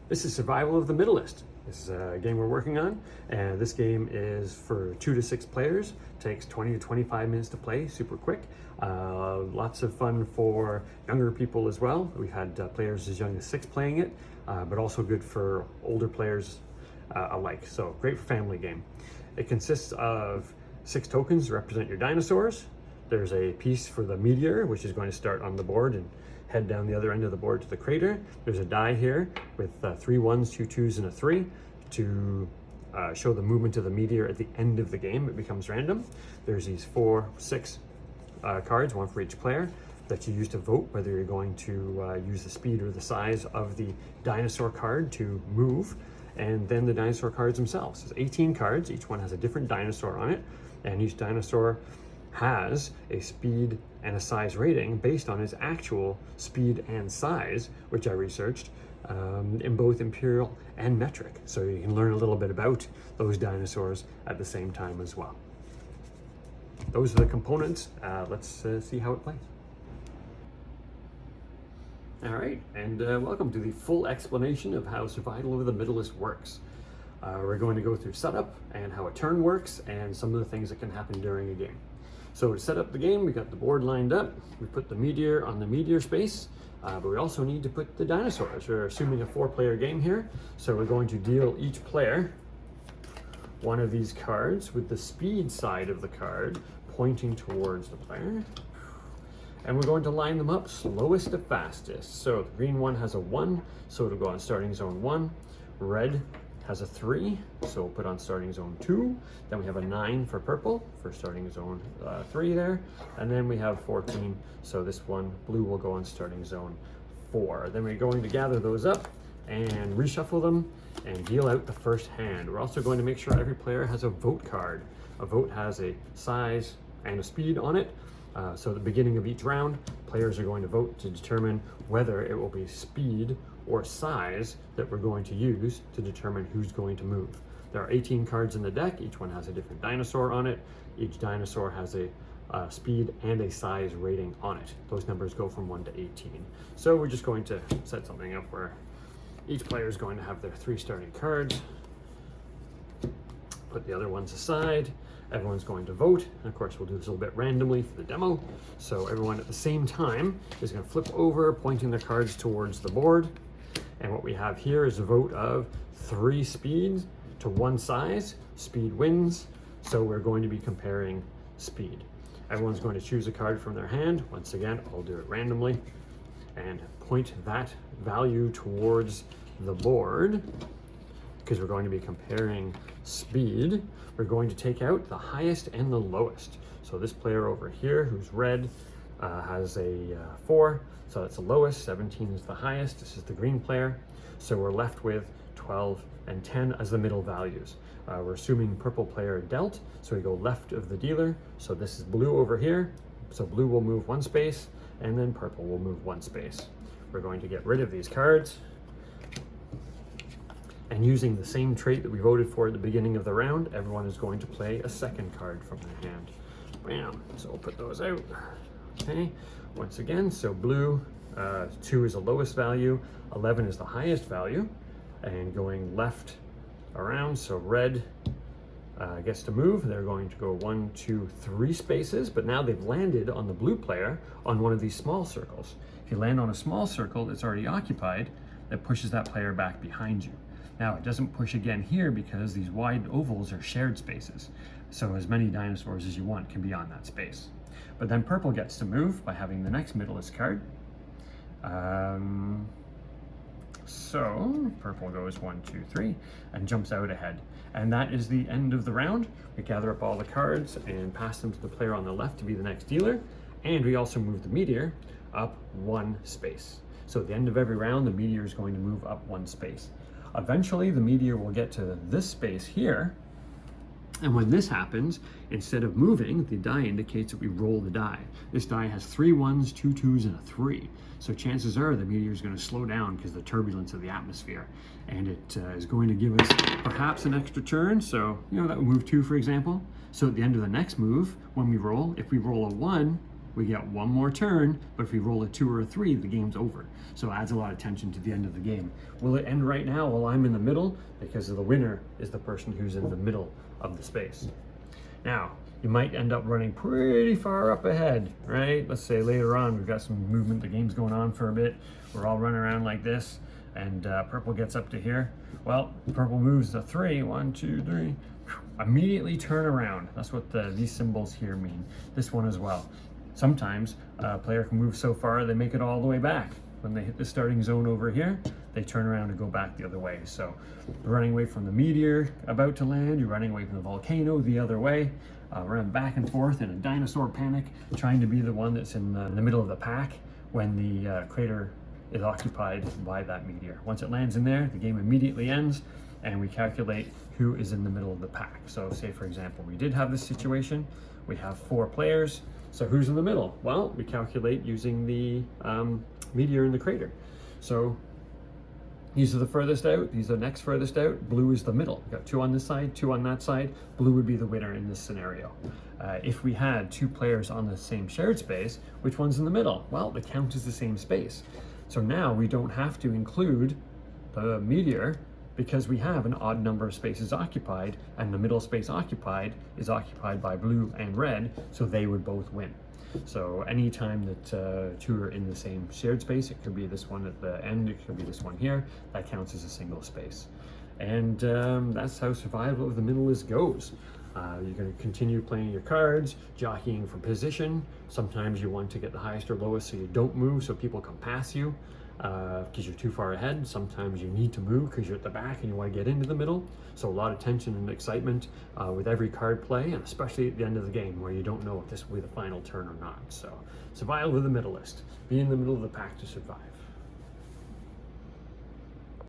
This is Survival of the Middlest. This is a game we're working on, and this game is for 2 to 6 players. Takes 20 to 25 minutes to play, super quick. Lots of fun for younger people as well. We've had players as young as 6 playing it, but also good for older players alike. So great for family game. It consists of 6 tokens to represent your dinosaurs. There's a piece for the meteor, which is going to start on the board and head down the other end of the board to the crater. There's a die here with 3 1s, 2 2s, and a 3 to show the movement of the meteor at the end of the game. It becomes random. There's these 6 cards, one for each player, that you use to vote whether you're going to use the speed or the size of the dinosaur card to move. And then the dinosaur cards themselves. There's 18 cards, each one has a different dinosaur on it, and each dinosaur has a speed and a size rating based on its actual speed and size, which I researched in both imperial and metric. So you can learn a little bit about those dinosaurs at the same time as well. Those are the components. Let's see how it plays. All right, and welcome to the full explanation of how Survival of the Middlest works. We're going to go through setup and how a turn works and some of the things that can happen during a game. So to set up the game, we got the board lined up. We put the meteor on the meteor space, but we also need to put the dinosaurs. We're assuming a 4-player game here. So we're going to deal each player one of these cards with the speed side of the card pointing towards the player. And we're going to line them up slowest to fastest. So the green one has a 1, so it'll go on starting zone 1. Red has a 3, so we'll put on starting zone 2. Then we have a 9 for purple for starting zone 3 there. And then we have 14, so this one, blue, will go on starting zone 4. Then we're going to gather those up and reshuffle them and deal out the first hand. We're also going to make sure every player has a vote card. A vote has a size and a speed on it. So at the beginning of each round, players are going to vote to determine whether it will be speed or size that we're going to use to determine who's going to move. There are 18 cards in the deck. Each one has a different dinosaur on it. Each dinosaur has a speed and a size rating on it. Those numbers go from 1 to 18. So we're just going to set something up where each player is going to have their 3 starting cards, put the other ones aside. Everyone's going to vote, and of course we'll do this a little bit randomly for the demo. So everyone at the same time is going to flip over, pointing their cards towards the board. And what we have here is a vote of 3 speeds to 1 size. Speed wins, so we're going to be comparing speed. Everyone's going to choose a card from their hand. Once again, I'll do it randomly and point that value towards the board. Because we're going to be comparing speed, we're going to take out the highest and the lowest. So this player over here, who's red, has a 4, so that's the lowest. 17 is the highest. This is the green player. So we're left with 12 and 10 as the middle values. We're assuming purple player dealt, so we go left of the dealer. So this is blue over here. So blue will move 1 space, and then purple will move 1 space. We're going to get rid of these cards. And using the same trait that we voted for at the beginning of the round, everyone is going to play a second card from their hand. Bam, so we'll put those out. Okay, once again, so blue, 2 is the lowest value, 11 is the highest value, and going left around, so red gets to move. They're going to go 1, 2, 3 spaces, but now they've landed on the blue player on one of these small circles. If you land on a small circle that's already occupied, that pushes that player back behind you. Now it doesn't push again here because these wide ovals are shared spaces. So as many dinosaurs as you want can be on that space. But then purple gets to move by having the next middlest card. So purple goes 1, 2, 3 and jumps out ahead. And that is the end of the round. We gather up all the cards and pass them to the player on the left to be the next dealer. And we also move the meteor up 1 space. So at the end of every round, the meteor is going to move up 1 space. Eventually, the meteor will get to this space here, and when this happens, instead of moving, the die indicates that we roll the die. This die has 3 1s, 2 2s, and a 3. So chances are the meteor is going to slow down because of the turbulence of the atmosphere, and it is going to give us perhaps an extra turn. So, that would move 2, for example. So at the end of the next move, when we roll, if we roll a 1, we get one more turn, but if we roll a 2 or a 3, the game's over. So it adds a lot of tension to the end of the game. Will it end right now while I'm in the middle? Because the winner is the person who's in the middle of the space. Now, you might end up running pretty far up ahead, right? Let's say later on, we've got some movement, the game's going on for a bit, we're all running around like this, and purple gets up to here. Well, purple moves to 3, 1, 2, 3. Immediately turn around. That's what these symbols here mean. This one as well. Sometimes a player can move so far they make it all the way back. When they hit the starting zone over here, they turn around and go back the other way. So you're running away from the meteor about to land, you're running away from the volcano the other way, running back and forth in a dinosaur panic, trying to be the one that's in the middle of the pack when the crater is occupied by that meteor. Once it lands in there, the game immediately ends, and we calculate who is in the middle of the pack. So say, for example, we did have this situation. We have 4 players. So who's in the middle? Well, we calculate using the meteor in the crater. So these are the furthest out, these are the next furthest out. Blue is the middle. We've got 2 on this side, 2 on that side. Blue would be the winner in this scenario. If we had 2 players on the same shared space, which one's in the middle? Well, the count is the same space. So now we don't have to include the meteor because we have an odd number of spaces occupied, and the middle space occupied is occupied by blue and red, so they would both win. So anytime that 2 are in the same shared space, it could be this one at the end, it could be this one here, that counts as a single space. And that's how survival of the Middlest goes. You're going to continue playing your cards, jockeying for position. Sometimes you want to get the highest or lowest so you don't move, so people come past you because you're too far ahead. Sometimes you need to move because you're at the back and you want to get into the middle. So a lot of tension and excitement with every card play, and especially at the end of the game where you don't know if this will be the final turn or not. So survival of the Middlest. Be in the middle of the pack to survive.